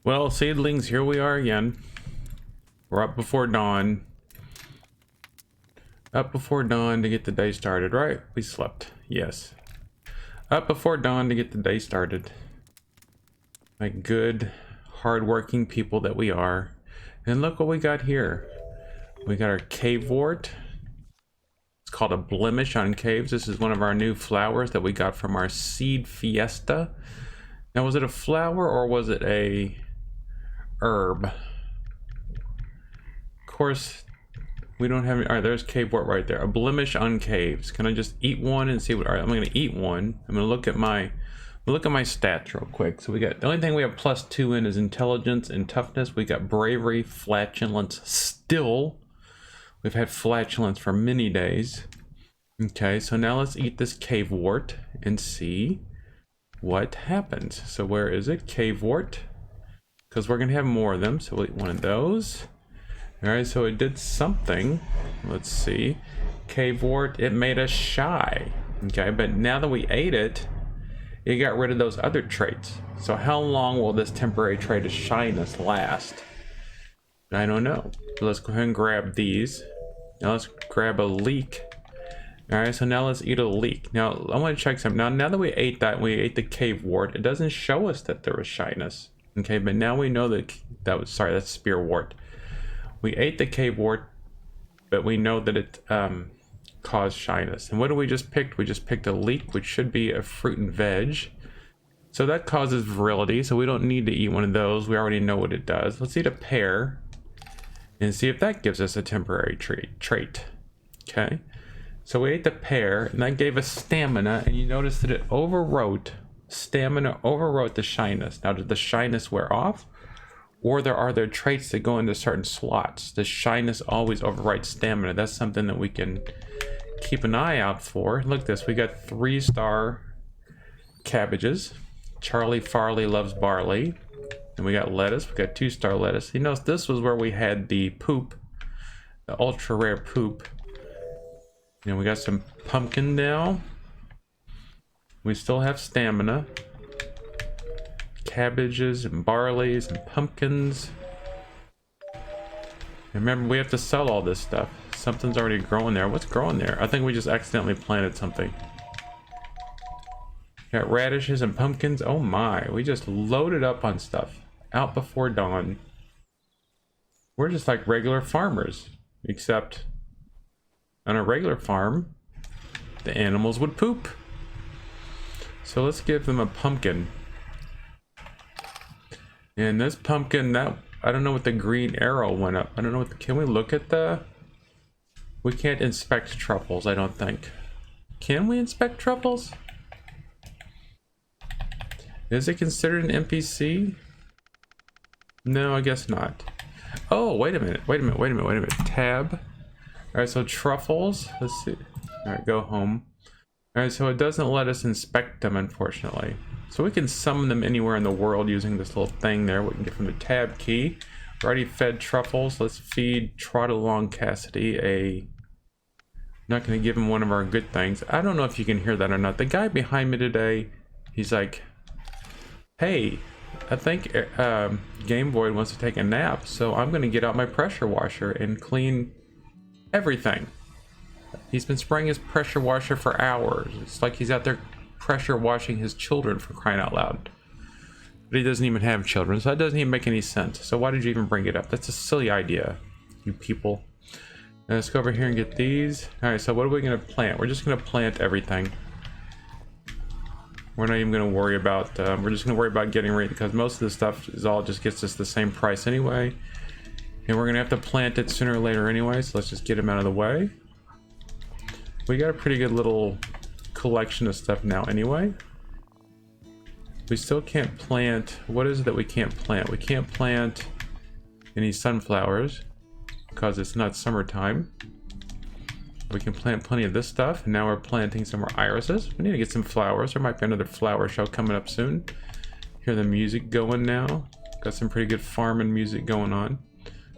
Well, seedlings, here we are again. We're up before dawn. Up before dawn to get the day started, right? We slept, yes. Up before dawn to get the day started. Like good, hardworking people that we are. And look what we got here. We got our cave wort. It's called a blemish on caves. This is one of our new flowers that we got from our seed fiesta. Now, was it a flower or was it a herb? Of course, we don't have any. All right, there's cave wort right there. A blemish on caves. Can I just eat one and see what? All right, I'm gonna eat one. I'm gonna look at my stats real quick. So we got, the only thing we have +2 in is intelligence and toughness. We got bravery, flatulence still. We've had flatulence for many days. Okay, so now let's eat this cave wort and see what happens. So where is it? Cave wort. Because we're gonna have more of them, so we'll eat one of those. All right, so it did something. Let's see. Cave wort, it made us shy. Okay, but now that we ate it, it got rid of those other traits. So how long will this temporary trait of shyness last? I don't know. So let's go ahead and grab these. Now let's grab a leek. All right, so now let's eat a leek. Now I want to check something. Now that we ate that, we ate the cave wort, it doesn't show us that there was shyness. Okay, but now we know that that's spear wort. We ate the cave wart, but we know that it caused shyness. And what did we just pick? We just picked a leek, which should be a fruit and veg. So that causes virility, so we don't need to eat one of those. We already know what it does. Let's eat a pear and see if that gives us a temporary trait. Okay, so we ate the pear, and that gave us stamina, and you notice that it overwrote, stamina overwrote the shyness. Now, did the shyness wear off? Or are there traits that go into certain slots? The shyness always overrides stamina. That's something that we can keep an eye out for. Look at this, we got 3-star cabbages. Charlie Farley loves barley. And we got lettuce, we got 2-star lettuce. You notice this was where we had the poop, the ultra rare poop. And we got some pumpkin now. We still have stamina. Cabbages and barleys and pumpkins. And remember, we have to sell all this stuff. Something's already growing there. What's growing there? I think we just accidentally planted something. Got radishes and pumpkins. Oh my, we just loaded up on stuff out before dawn. We're just like regular farmers, except on a regular farm, the animals would poop. So let's give them a pumpkin. And this pumpkin, that, I don't know what the green arrow went up. I don't know what can we look at the, we can't inspect truffles, I don't think. Can we inspect truffles? Is it considered an NPC? No, I guess not. Oh, wait a minute. Tab. All right, so truffles, let's see. All right, go home. All right, so it doesn't let us inspect them, unfortunately. So we can summon them anywhere in the world using this little thing there. We can get from the tab key. We already fed truffles. Let's feed Trot Along Cassidy a... Not going to give him one of our good things. I don't know if you can hear that or not. The guy behind me today, he's like, hey, I think Game Boy wants to take a nap, so I'm going to get out my pressure washer and clean everything. He's been spraying his pressure washer for hours. It's like he's out there pressure washing his children, for crying out loud. But he doesn't even have children, so that doesn't even make any sense. So why did you even bring it up? That's a silly idea, you people. Now let's go over here and get these. All right, so what are we going to plant? We're just going to plant everything. We're not even going to worry about, we're just going to worry about getting ready, because most of this stuff is all just gets us the same price anyway. And we're going to have to plant it sooner or later anyway, so let's just get them out of the way. We got a pretty good little collection of stuff now anyway. We still can't plant, what is it that we can't plant? We can't plant any sunflowers because it's not summertime. We can plant plenty of this stuff, and now we're planting some more irises. We need to get some flowers. There might be another flower show coming up soon. Hear the music going now. Got some pretty good farming music going on.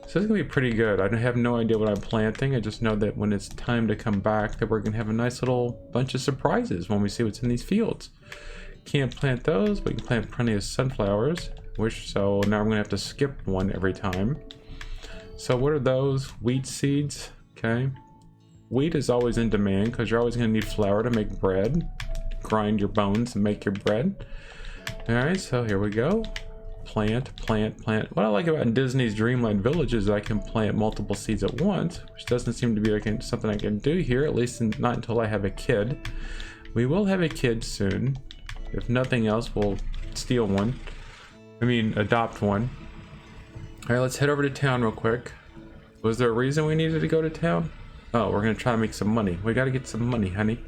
So it's gonna be pretty good. I have no idea what I'm planting. I just know that when it's time to come back, that we're gonna have a nice little bunch of surprises when we see what's in these fields. Can't plant those, but we can plant plenty of sunflowers. which so now I'm gonna have to skip one every time. So what are those? Wheat seeds. Okay. Wheat is always in demand because you're always gonna need flour to make bread. Grind your bones and make your bread. All right, so here we go. Plant, plant, plant. What I like about Disney's Dreamland Village is I can plant multiple seeds at once, which doesn't seem to be like something I can do here, at least not until I have a kid. We will have a kid soon. If nothing else, we'll steal one. I mean, adopt one. All right, let's head over to town real quick. Was there a reason we needed to go to town? Oh, we're gonna try to make some money. We gotta get some money, honey.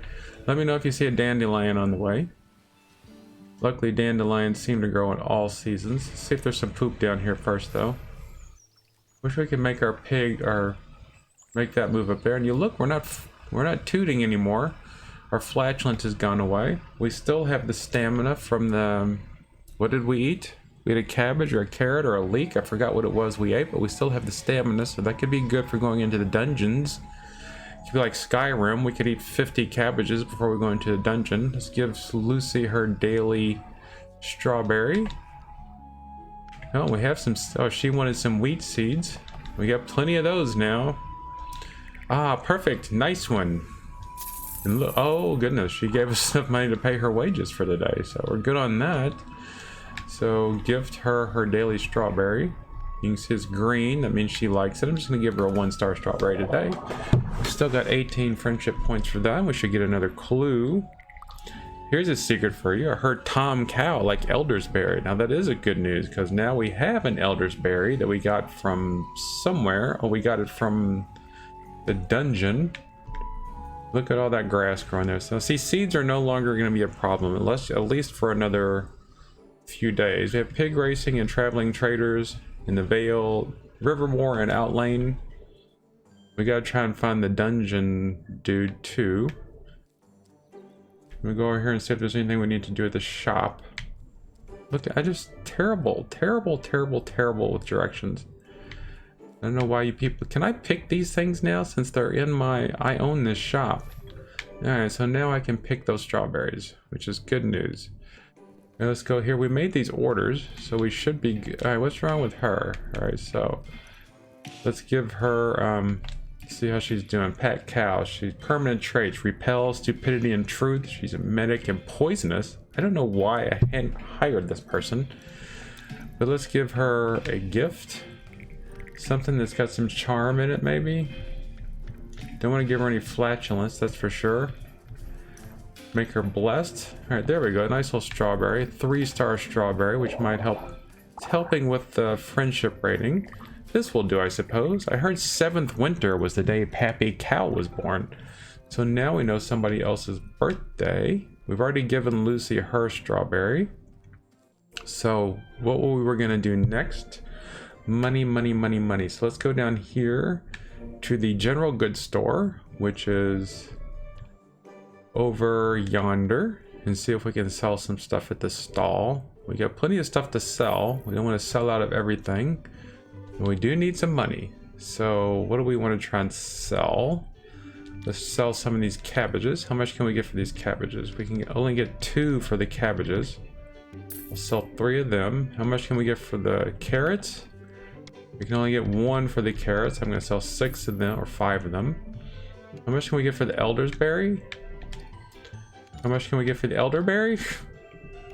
Let me know if you see a dandelion on the way. Luckily, dandelions seem to grow in all seasons. Let's see if there's some poop down here first, though. Wish we could make our pig, or make that move up there. And you look, we're not tooting anymore. Our flatulence has gone away. We still have the stamina from the, what did we eat? We had a cabbage or a carrot or a leek. I forgot what it was we ate, but we still have the stamina, so that could be good for going into the dungeons. It could be like Skyrim. We could eat 50 cabbages before we go into the dungeon. Let's give Lucy her daily strawberry. Oh, we have some, oh, she wanted some wheat seeds. We got plenty of those now. Ah, perfect. Nice one. And look, oh goodness, she gave us enough money to pay her wages for the day, so we're good on that. So gift her her daily strawberry. You can see it's green, that means she likes it. I'm just gonna give her a 1-star strawberry today. Still got 18 friendship points for that. We should get another clue. Here's a secret for you. I heard Tom Cow like elderberry. Now that is a good news, because now we have an elderberry that we got from somewhere. Oh, we got it from the dungeon. Look at all that grass growing there. So see, seeds are no longer going to be a problem, unless at least for another few days. We have pig racing and traveling traders in the Vale, Rivermore, and Outlane. We gotta try and find the dungeon dude too. We go over here and see if there's anything we need to do at the shop. Look, I just terrible with directions. I don't know why you people, can I pick these things now since they're in my, I own this shop. Alright, so now I can pick those strawberries, which is good news. Now let's go here. We made these orders, so we should be good. Alright, what's wrong with her? Alright, so let's give her, see how she's doing. Pet cow. She's permanent traits. Repel, stupidity, and truth. She's a medic and poisonous. I don't know why I hadn't hired this person. But let's give her a gift. Something that's got some charm in it, maybe. Don't want to give her any flatulence, that's for sure. Make her blessed. Alright, there we go. Nice little strawberry. 3-star strawberry, which might help. It's helping with the friendship rating. This will do, I suppose. I heard 7th winter was the day Pappy Cow was born. So now we know somebody else's birthday. We've already given Lucy her strawberry. So what we were going to do next? Money, money, money, money. So let's go down here to the general goods store, which is over yonder, and see if we can sell some stuff at the stall. We got plenty of stuff to sell. We don't want to sell out of everything. We do need some money. So what do we want to try and sell? Let's sell some of these cabbages. How much can we get for these cabbages? We can only get 2 for the cabbages. We'll sell 3 of them. How much can we get for the carrots? We can only get 1 for the carrots. I'm going to sell 6 of them, or 5 of them. How much can we get for the elderberry? How much can we get for the elderberry?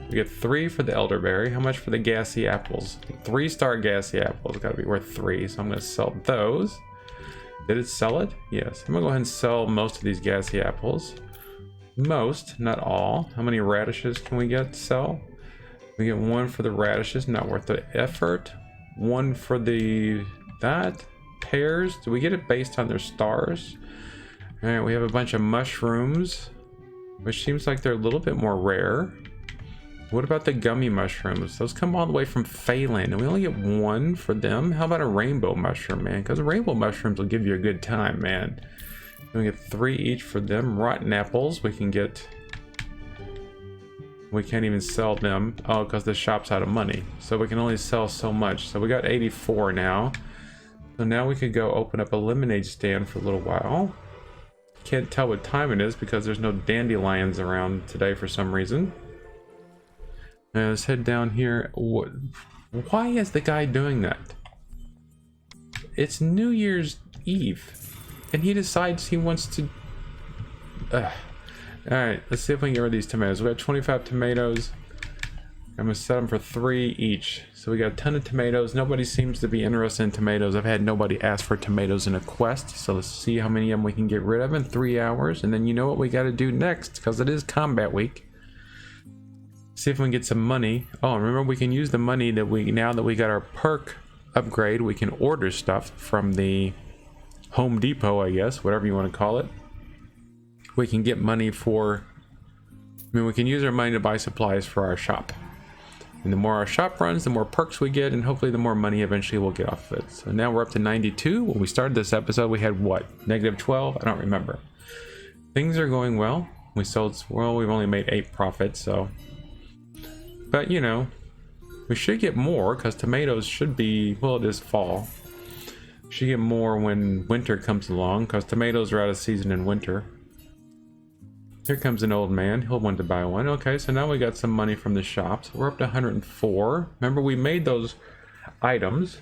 We get 3 for the elderberry. How much for the gassy apples? 3-star gassy apples. Got to be worth 3. So I'm going to sell those. Did it sell it? Yes. I'm going to go ahead and sell most of these gassy apples. Most, not all. How many radishes can we get to sell? We get 1 for the radishes. Not worth the effort. 1 for the pears. Do we get it based on their stars? All right, we have a bunch of mushrooms, which seems like they're a little bit more rare. What about the gummy mushrooms? Those come all the way from Phelan, and we only get 1 for them. How about a rainbow mushroom, man? Because rainbow mushrooms will give you a good time, man. We get 3 each for them. Rotten apples, we can get. We can't even sell them. Oh, because the shop's out of money. So we can only sell so much. So we got 84 now. So now we could go open up a lemonade stand for a little while. Can't tell what time it is because there's no dandelions around today for some reason. Let's head down here. Why is the guy doing that? It's New Year's Eve, and he decides he wants to... Alright, let's see if we can get rid of these tomatoes. We got 25 tomatoes. I'm gonna set them for 3 each. So we got a ton of tomatoes. Nobody seems to be interested in tomatoes. I've had nobody ask for tomatoes in a quest. So let's see how many of them we can get rid of in 3 hours. And then you know what we gotta do next, because it is combat week. See if we can get some money. Oh, remember we can use the money that now that we got our perk upgrade, we can order stuff from the Home Depot, I guess, whatever you want to call it. We can get money for... we can use our money to buy supplies for our shop. And the more our shop runs, the more perks we get, and hopefully the more money eventually we'll get off of it. So now we're up to 92. When we started this episode, we had what? Negative 12? I don't remember. Things are going well. We sold, well, we've only made 8 profits, so. But, you know, we should get more, because tomatoes should be, well, it is fall. We should get more when winter comes along, because tomatoes are out of season in winter. Here comes an old man. He'll want to buy one. Okay, so now we got some money from the shop. So we're up to 104. Remember, we made those items.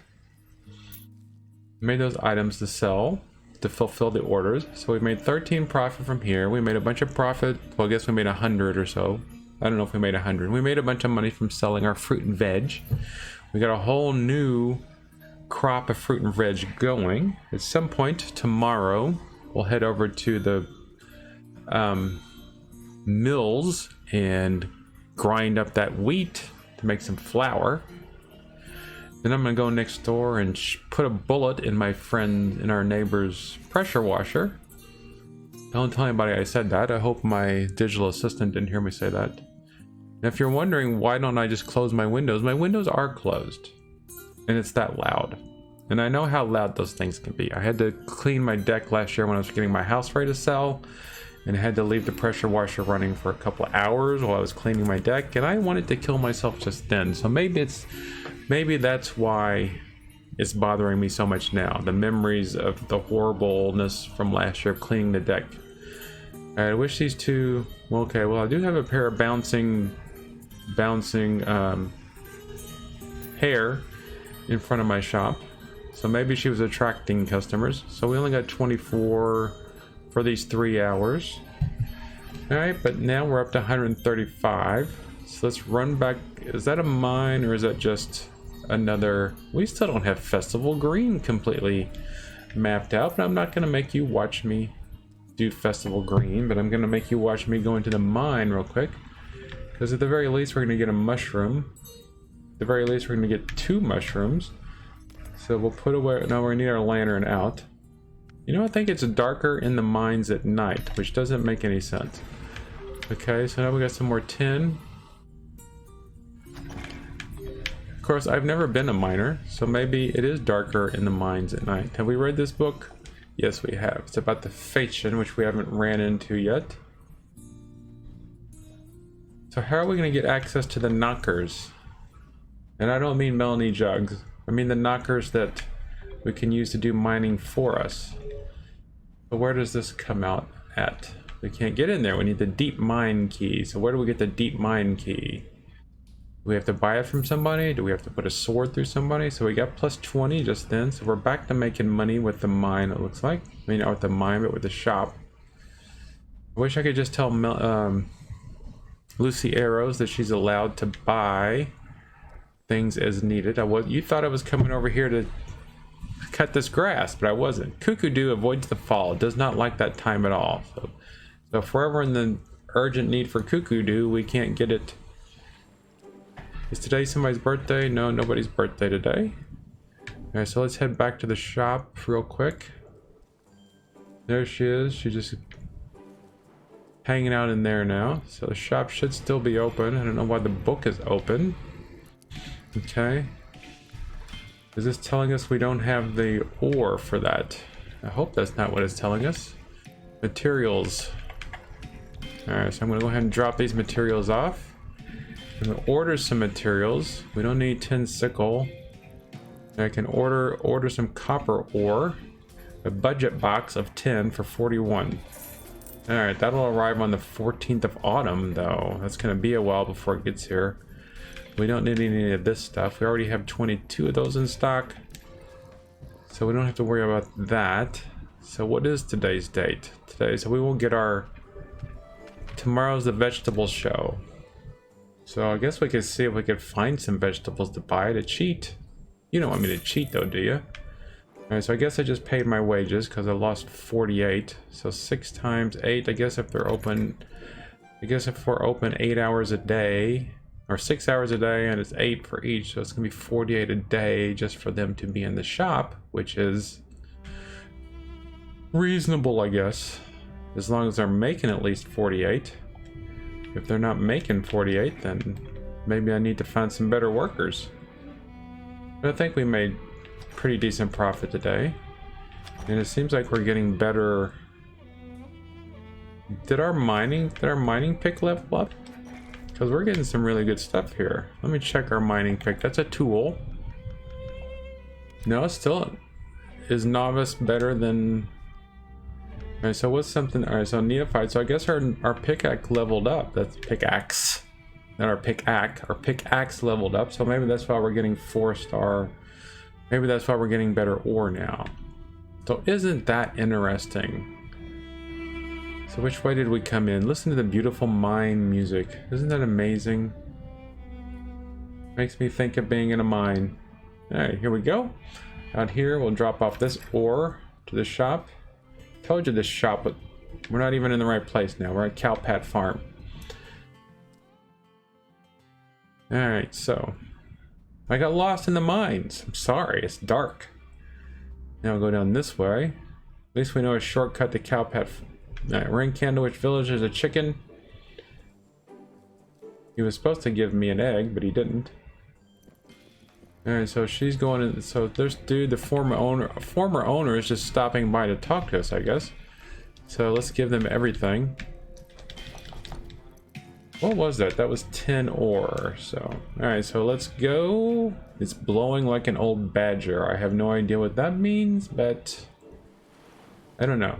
Made those items to sell, to fulfill the orders. So we made 13 profit from here. We made a bunch of profit. Well, I guess we made 100 or so. I don't know if we made 100. We made a bunch of money from selling our fruit and veg. We got a whole new crop of fruit and veg going. At some point tomorrow, we'll head over to the mills and grind up that wheat to make some flour. Then I'm gonna go next door and put a bullet in my friend in our neighbor's pressure washer. Don't tell anybody I said that. I hope my digital assistant didn't hear me say that. And if you're wondering why don't I just close my windows are closed, and it's that loud. And I know how loud those things can be. I had to clean my deck last year when I was getting my house ready to sell, and I had to leave the pressure washer running for a couple of hours while I was cleaning my deck, and I wanted to kill myself just then. So maybe that's why it's bothering me so much now. The memories of the horribleness from last year of cleaning the deck. I wish these two... Well, okay, well, I do have a pair of bouncing hair in front of my shop. So maybe she was attracting customers. So we only got 24 for these 3 hours. Alright, but now we're up to 135. So let's run back. Is that a mine or is that just another... We still don't have Festival Green completely mapped out, but I'm not going to make you watch me do Festival Green, but I'm going to make you watch me go into the mine real quick. Because at the very least we're going to get a mushroom. At the very least we're going to get 2 mushrooms. So we'll put away... Now we need our lantern out. You know, I think it's darker in the mines at night, which doesn't make any sense. Okay, so now we got some more tin. Of course, I've never been a miner, so maybe it is darker in the mines at night. Have we read this book? Yes, we have. It's about the Phaeton, which we haven't ran into yet. So how are we going to get access to the knockers? And I don't mean Melanie jugs. I mean the knockers that we can use to do mining for us. But where does this come out at? We can't get in there. We need the deep mine key. So where do we get the deep mine key? Do we have to buy it from somebody? Do we have to put a sword through somebody? So we got plus 20 just then. So we're back to making money with the mine, it looks like. I mean, not with the mine, but with the shop. I wish I could just tell Lucy Arrows that she's allowed to buy things as needed. You thought I was coming over here to cut this grass, but I wasn't. Cuckoo avoids the fall. It does not like that time at all. So if we're ever in the urgent need for cuckoo, we can't get it. Is today somebody's birthday? No, nobody's birthday today. Alright, so let's head back to the shop real quick. There she is. She's just hanging out in there now. So the shop should still be open. I don't know why the book is open. Okay. Is this telling us we don't have the ore for that? I hope that's not what it's telling us. Materials. Alright, so I'm going to go ahead and drop these materials off. I'm going to order some materials. We don't need tin sickle. I can order some copper ore. A budget box of 10 for 41. Alright, that'll arrive on the 14th of autumn though. That's going to be a while before it gets here. We don't need any of this stuff. We already have 22 of those in stock. So we don't have to worry about that. So what is today's date? So we will get our... Tomorrow's the vegetable show. So I guess we could see if we could find some vegetables to buy to cheat. You don't want me to cheat though, do you? Alright, so I guess I just paid my wages because I lost 48. So 6 times 8, I guess if they're open... I guess if we're open 8 hours a day, or 6 hours a day, and it's 8 for each, so it's gonna be 48 a day just for them to be in the shop, which is reasonable, I guess, as long as they're making at least 48. If they're not making 48, then maybe I need to find some better workers. But I think we made pretty decent profit today, and it seems like we're getting better. Did our mining pick level up? Because we're getting some really good stuff here. Let me check our mining pick. That's a tool. No, it's still... Is novice better than... Alright, so what's something... Alright, so neophyte. So I guess our pickaxe leveled up. That's pickaxe. Not our pickaxe. Our pickaxe leveled up. So maybe that's why we're getting 4-star. Maybe that's why we're getting better ore now. So isn't that interesting? So which way did we come in? Listen to the beautiful mine music. Isn't that amazing? Makes me think of being in a mine. Alright, here we go. Out here, we'll drop off this ore to the shop. Told you this shop, but we're not even in the right place now. We're at Cowpat Farm. Alright, so I got lost in the mines. I'm sorry, it's dark. Now I'll go down this way. At least we know a shortcut to Cowpat. Alright, we're in Candlewick Village. There's a chicken. He was supposed to give me an egg, but he didn't. Alright, so she's going in. So there's dude, the former owner is just stopping by to talk to us, I guess. So let's give them everything. What was that? That was 10 ore. So, alright, so let's go. It's blowing like an old badger. I have no idea what that means, but I don't know.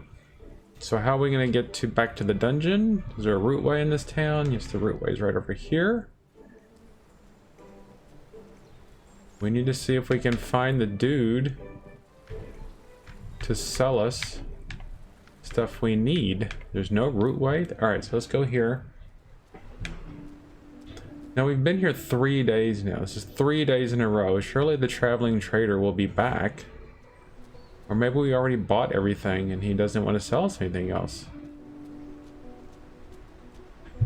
So how are we gonna get back to the dungeon? Is there a route way in this town? Yes, the route way is right over here. We need to see if we can find the dude to sell us stuff we need. There's no route way. Alright, so let's go here. Now we've been here 3 days now. This is 3 days in a row. Surely the traveling trader will be back. Or maybe we already bought everything and he doesn't want to sell us anything else.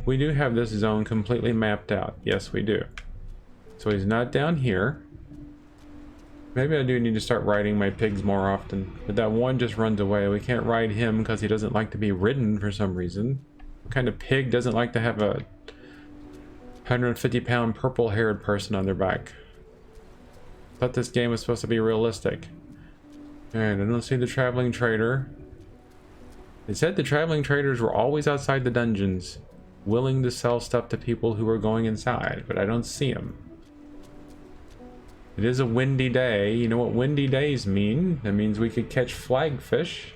We do have this zone completely mapped out. Yes, we do. So he's not down here. Maybe I do need to start riding my pigs more often. But that one just runs away. We can't ride him because he doesn't like to be ridden for some reason. What kind of pig doesn't like to have a 150-pound purple-haired person on their back? I thought this game was supposed to be realistic. Alright, I don't see the traveling trader. It said the traveling traders were always outside the dungeons, willing to sell stuff to people who were going inside, but I don't see them. It is a windy day. You know what windy days mean? That means we could catch flagfish.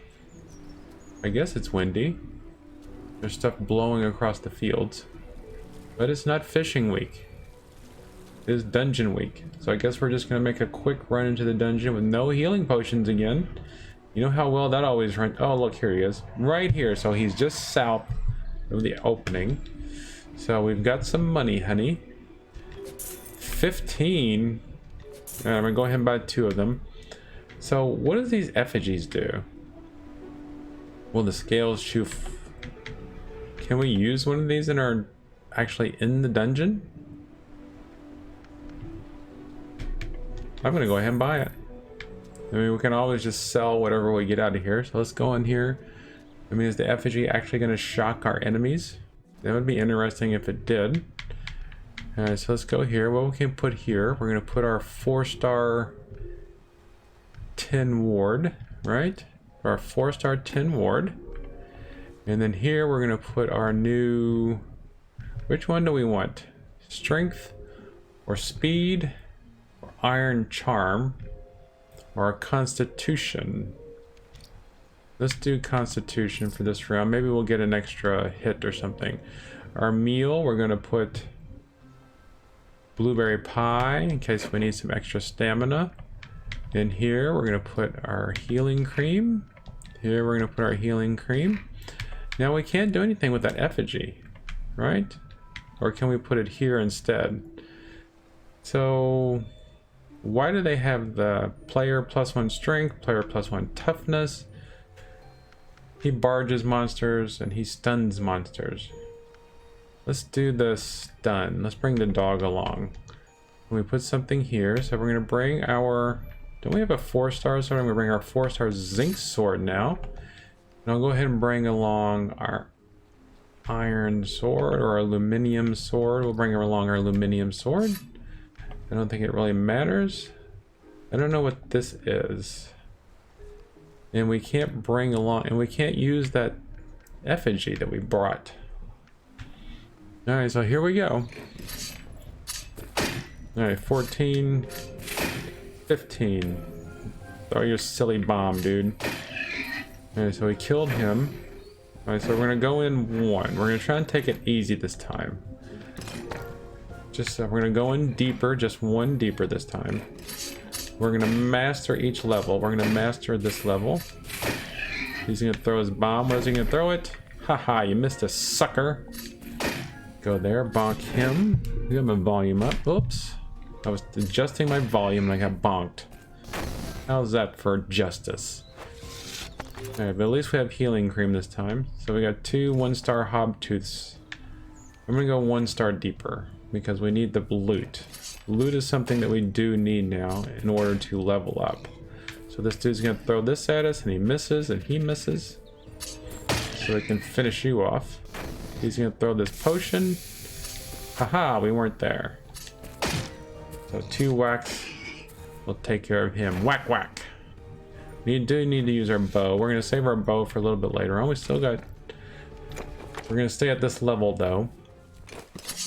I guess it's windy. There's stuff blowing across the fields. But it's not fishing week. It is dungeon week. So I guess we're just going to make a quick run into the dungeon with no healing potions again. You know how well that always runs. Oh, look, here he is. Right here. So he's just south of the opening. So we've got some money, honey. 15. I'm going to go ahead and buy 2 of them. So what do these effigies do? Will the scales chew... Can we use one of these in our... Actually in the dungeon? I'm gonna go ahead and buy it. I mean, we can always just sell whatever we get out of here. So let's go in here. I mean, is the effigy actually gonna shock our enemies? That would be interesting if it did. Alright, so let's go here. What we can put here, we're gonna put our 4-star tin ward, right? Our 4-star tin ward. And then here we're gonna put our new... Which one do we want? Strength or speed? Iron Charm or Constitution. Let's do Constitution for this round. Maybe we'll get an extra hit or something. Our meal, we're gonna put blueberry pie in case we need some extra stamina. In here, we're going to put our healing cream. Here, we're going to put our healing cream. Now, we can't do anything with that effigy, right? Or can we put it here instead? So, why do they have the player +1 strength, player +1 toughness? He barges monsters and he stuns monsters. Let's do the stun. Let's bring the dog along. We put something here, so we're going to bring our... Don't we have a 4-star sword? I'm going to bring our 4-star zinc sword now. And I'll go ahead and bring along our iron sword or aluminium sword. We'll bring along our aluminium sword. I don't think it really matters. I don't know what this is. And we can't bring along... And we can't use that effigy that we brought. Alright, so here we go. Alright, 14... 15. Throw your silly bomb, dude. Alright, so we killed him. Alright, so we're gonna go in 1. We're gonna try and take it easy this time. Just we're gonna go in deeper, just 1 deeper this time. We're gonna master each level. We're gonna master this level. He's gonna throw his bomb. Where's he gonna throw it? Haha, you missed a sucker. Go there, bonk him. We have my volume up. Oops. I was adjusting my volume and I got bonked. How's that for justice? Alright, but at least we have healing cream this time. So we got 2 1-star hobtooths. I'm gonna go 1 star deeper because we need the loot. Loot is something that we do need now in order to level up. So this dude's gonna throw this at us and he misses and he misses. So we can finish you off. He's gonna throw this potion. Haha, we weren't there. So 2 whacks will take care of him. Whack whack. We do need to use our bow. We're gonna save our bow for a little bit later on. We still got... We're gonna stay at this level though.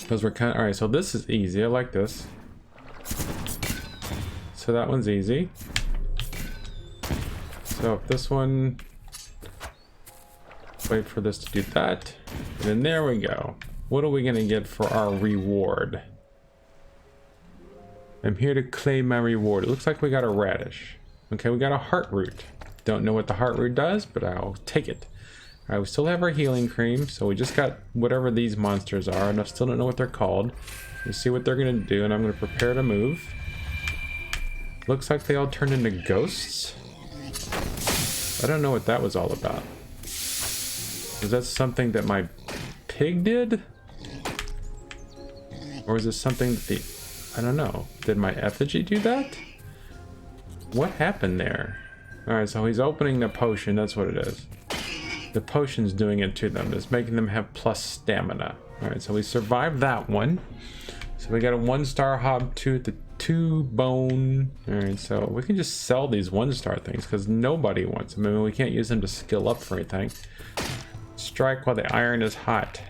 Because we're kind of... Alright, so this is easy. I like this. So that one's easy. So if this one... Wait for this to do that. And then there we go. What are we gonna get for our reward? I'm here to claim my reward. It looks like we got a radish. Okay, we got a heart root. Don't know what the heart root does, but I'll take it. Alright, we still have our healing cream, so we just got whatever these monsters are, and I still don't know what they're called. Let's see what they're gonna do, and I'm gonna prepare to move. Looks like they all turned into ghosts. I don't know what that was all about. Was that something that my pig did? Or is this something that the... I don't know. Did my effigy do that? What happened there? Alright, so he's opening the potion. That's what it is. The potion's doing it to them. It's making them have plus stamina. Alright, so we survived that one. So we got a 1-star hobtooth, the 2 bone. Alright, so we can just sell these 1-star things because nobody wants them. I mean, we can't use them to skill up for anything. Strike while the iron is hot.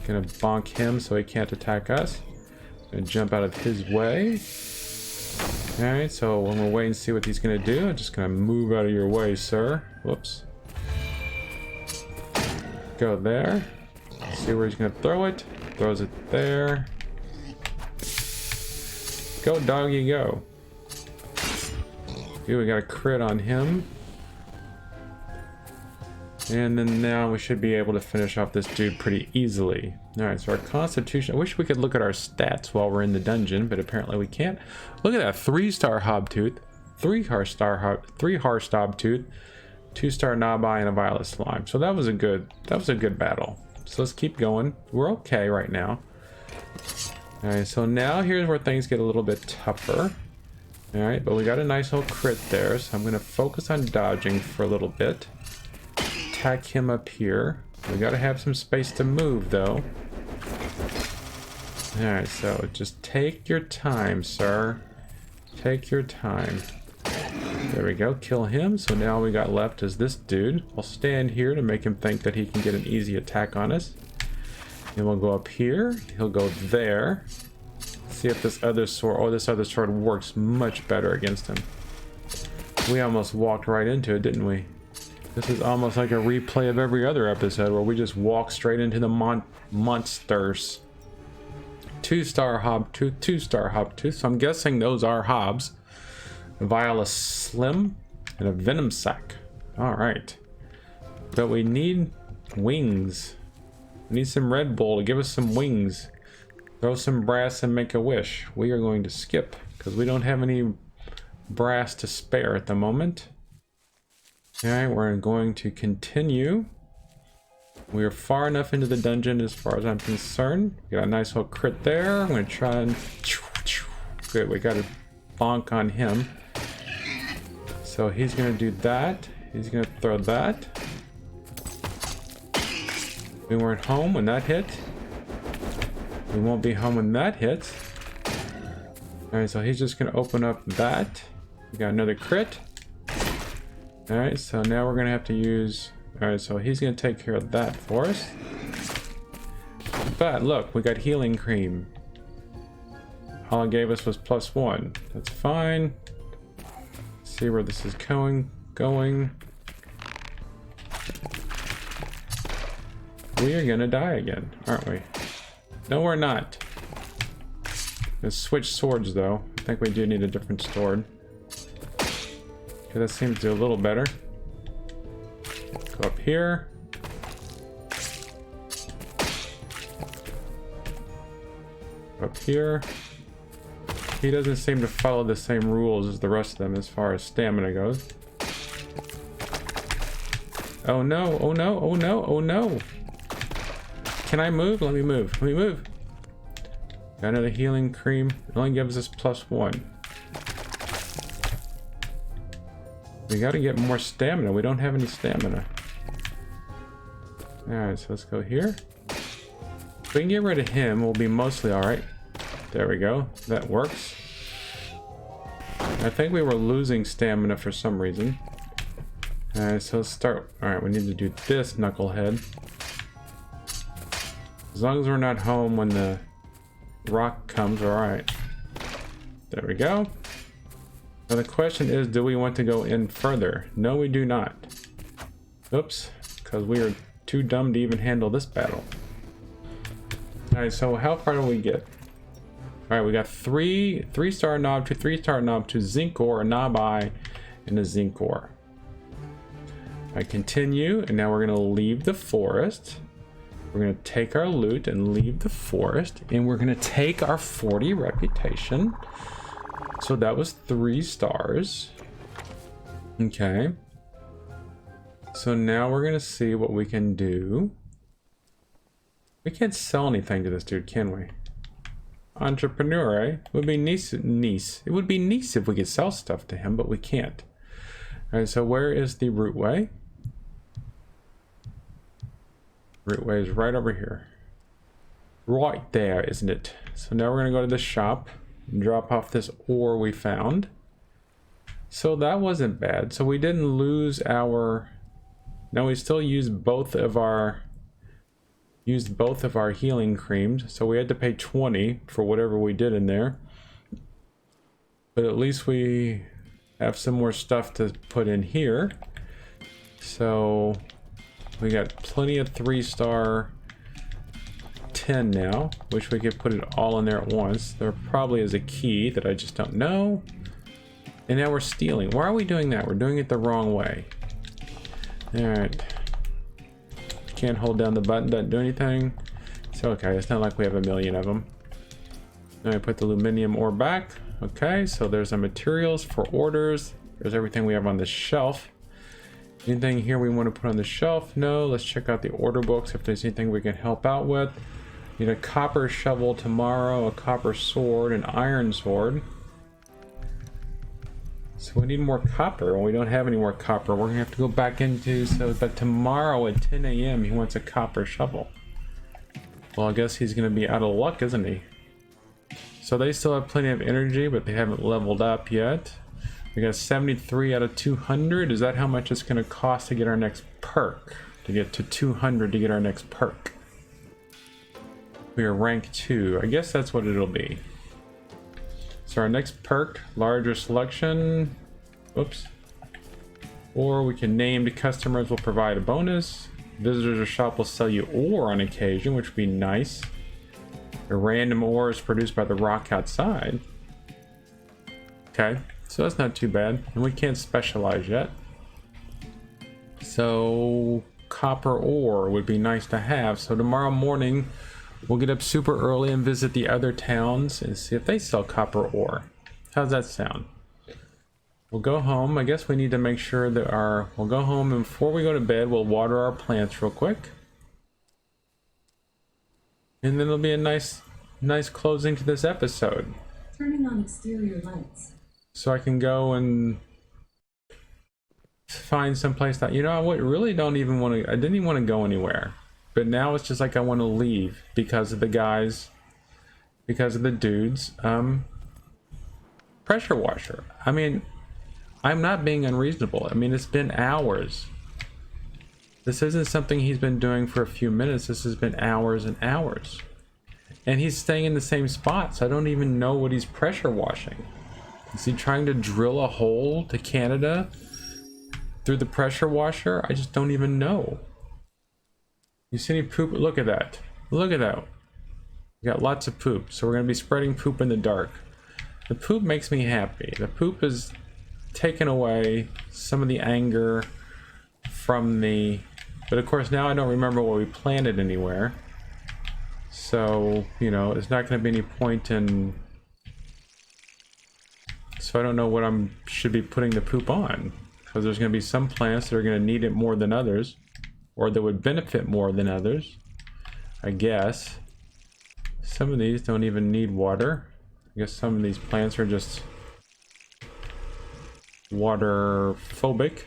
Gonna bonk him so he can't attack us. Gonna jump out of his way. Alright, so when we're waiting to see what he's gonna do, I'm just gonna move out of your way, sir. Whoops. Go there. See where he's gonna throw it. Throws it there. Go, doggy, go. Ooh, we got a crit on him. And then now we should be able to finish off this dude pretty easily. Alright, so our constitution... I wish we could look at our stats while we're in the dungeon, but apparently we can't. Look at that, 3-star hobtooth, 3-star hobtooth, 2-star knobeye, and a violet slime. So that was a good battle. So let's keep going. We're okay right now. Alright, so now here's where things get a little bit tougher. Alright, but we got a nice little crit there, so I'm going to focus on dodging for a little bit. Attack him up here. We gotta have some space to move though. Alright, so just take your time, sir. Take your time. There we go, kill him. So now all we got left is this dude. I'll stand here to make him think that he can get an easy attack on us. Then we'll go up here. He'll go there. See if this other sword... Oh, this other sword works much better against him. We almost walked right into it, didn't we? This is almost like a replay of every other episode where we just walk straight into the monsters. 2-star hob tooth, 2-star hob tooth. So I'm guessing those are hobs. A vial of slim and a venom sac. All right. But we need wings. We need some Red Bull to give us some wings. Throw some brass and make a wish. We are going to skip because we don't have any brass to spare at the moment. Alright, we're going to continue. We are far enough into the dungeon as far as I'm concerned. We got a nice little crit there. I'm going to try and... Good, we got a bonk on him. So he's going to do that. He's going to throw that. We weren't home when that hit. We won't be home when that hits. Alright, so he's just going to open up that. We got another crit. Alright, so now we're going to have to use... Alright, so he's going to take care of that for us. But look, we got healing cream. All it gave us was +1. That's fine. Let's see where this is going. We are going to die again, aren't we? No, we're not. Let's switch swords, though. I think we do need a different sword. Okay, that seems to do a little better. Go up here. Up here. He doesn't seem to follow the same rules as the rest of them as far as stamina goes. Oh no, oh no, oh no, oh no. Can I move? Let me move. Let me move. Got another healing cream. It only gives us +1. We gotta get more stamina. We don't have any stamina. Alright, so let's go here. If we can get rid of him, we'll be mostly alright. There we go. That works. I think we were losing stamina for some reason. Alright, so let's start. Alright, we need to do this, knucklehead. As long as we're not home when the rock comes, alright. There we go. Now the question is, do we want to go in further? No, we do not. Oops, because we are too dumb to even handle this battle. Alright, so how far do we get? Alright, we got 3-star knob to 3-star knob to zinc ore, a knob eye, and a zinc ore. I continue, and now we're going to leave the forest. We're going to take our loot and leave the forest, and we're going to take our 40 reputation. So that was 3 stars. Okay. So now we're going to see what we can do. We can't sell anything to this dude, can we? Entrepreneur, eh? It would be nice. It would be nice if we could sell stuff to him, but we can't. Alright, so where is the route way? Route way is right over here. Right there, isn't it? So now we're going to go to the shop. Drop off this ore we found. So that wasn't bad. So we didn't lose our... Now we still used both of our healing creams. So we had to pay 20 for whatever we did in there. But at least we have some more stuff to put in here. So we got plenty of 3-star 10 now. Wish we could put it all in there at once. There probably is a key that I just don't know. And now we're stealing. Why are we doing that? We're doing it the wrong way. Alright. Can't hold down the button, doesn't do anything. It's okay, it's not like we have a million of them. Now I put the aluminium ore back. Okay, so there's the materials for orders. There's everything we have on the shelf. Anything here we want to put on the shelf? No. Let's check out the order books if there's anything we can help out with. Need a copper shovel tomorrow, a copper sword, an iron sword. So we need more copper. Well, we don't have any more copper. We're gonna have to go back into, so that tomorrow at 10 a.m. he wants a copper shovel. Well, I guess he's gonna be out of luck, isn't he? So they still have plenty of energy, but they haven't leveled up yet. We got 73 out of 200. Is that how much it's gonna cost to get our next perk? To get to 200 to get our next perk. We are rank 2. I guess that's what it'll be. So our next perk, larger selection. Oops. Or we can name the customers will provide a bonus. Visitors or shop will sell you ore on occasion, which would be nice. The random ore is produced by the rock outside. Okay, so that's not too bad. And we can't specialize yet. So copper ore would be nice to have. So tomorrow morning we'll get up super early and visit the other towns and see if they sell copper ore. How's that sound? We'll go home. I guess we need to make sure that we'll go home, and before we go to bed, we'll water our plants real quick. And then it'll be a nice closing to this episode. Turning on exterior lights. So I can go and find someplace that, you know, I really don't even want to, I didn't even want to go anywhere. But now it's just like I want to leave because of the guys, because of the dudes. Pressure washer. I mean, I'm not being unreasonable. I mean, it's been hours. This isn't something he's been doing for a few minutes. This has been hours and hours. And he's staying in the same spot, so I don't even know what he's pressure washing. Is he trying to drill a hole to Canada through the pressure washer? I just don't even know. You see any poop? Look at that. Look at that. We got lots of poop, so we're going to be spreading poop in the dark. The poop makes me happy. The poop is taken away some of the anger from the, but of course now I don't remember what we planted anywhere, so you know it's not going to be any point in, so I don't know what should be putting the poop on, because there's going to be some plants that are going to need it more than others, or that would benefit more than others. I guess some of these don't even need water. I guess some of these plants are just water phobic.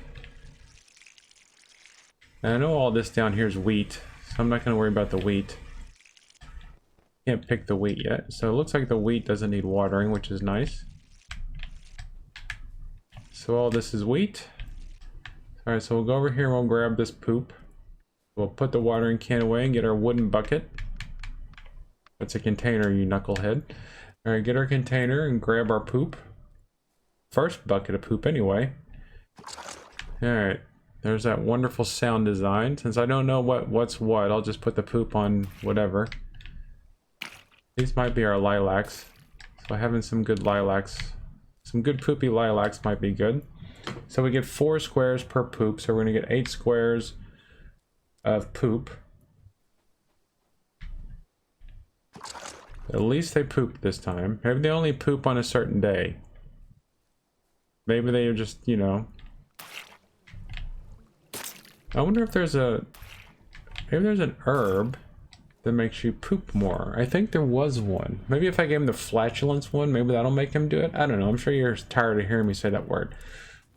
And I know all this down here is wheat, so I'm not going to worry about the wheat. Can't pick the wheat yet, so it looks like the wheat doesn't need watering, which is nice. So all this is wheat. Alright, so we'll go over here and we'll grab this poop. We'll put the watering can away and get our wooden bucket. That's a container, you knucklehead. Alright, get our container and grab our poop. First bucket of poop anyway. Alright, there's that wonderful sound design. Since I don't know what's what, I'll just put the poop on whatever. These might be our lilacs. So having some good lilacs, some good poopy lilacs might be good. So we get 4 squares per poop, so we're gonna get 8 squares of poop. At least they pooped this time. Maybe they only poop on a certain day. Maybe they are just, you know. I wonder if there's maybe there's an herb that makes you poop more. I think there was one. Maybe if I gave him the flatulence one, maybe that'll make him do it. I don't know. I'm sure you're tired of hearing me say that word.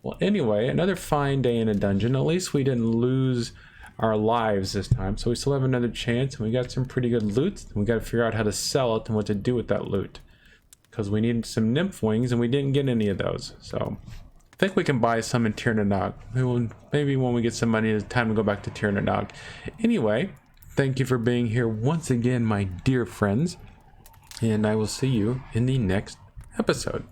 Well, anyway, another fine day in a dungeon. At least we didn't lose our lives this time. So we still have another chance, and we got some pretty good loot. And we got to figure out how to sell it and what to do with that loot. Because we needed some nymph wings and we didn't get any of those. So I think we can buy some in Tirnanog. Maybe when we get some money, it's time to go back to Tirnanog. Anyway, thank you for being here once again, my dear friends. And I will see you in the next episode.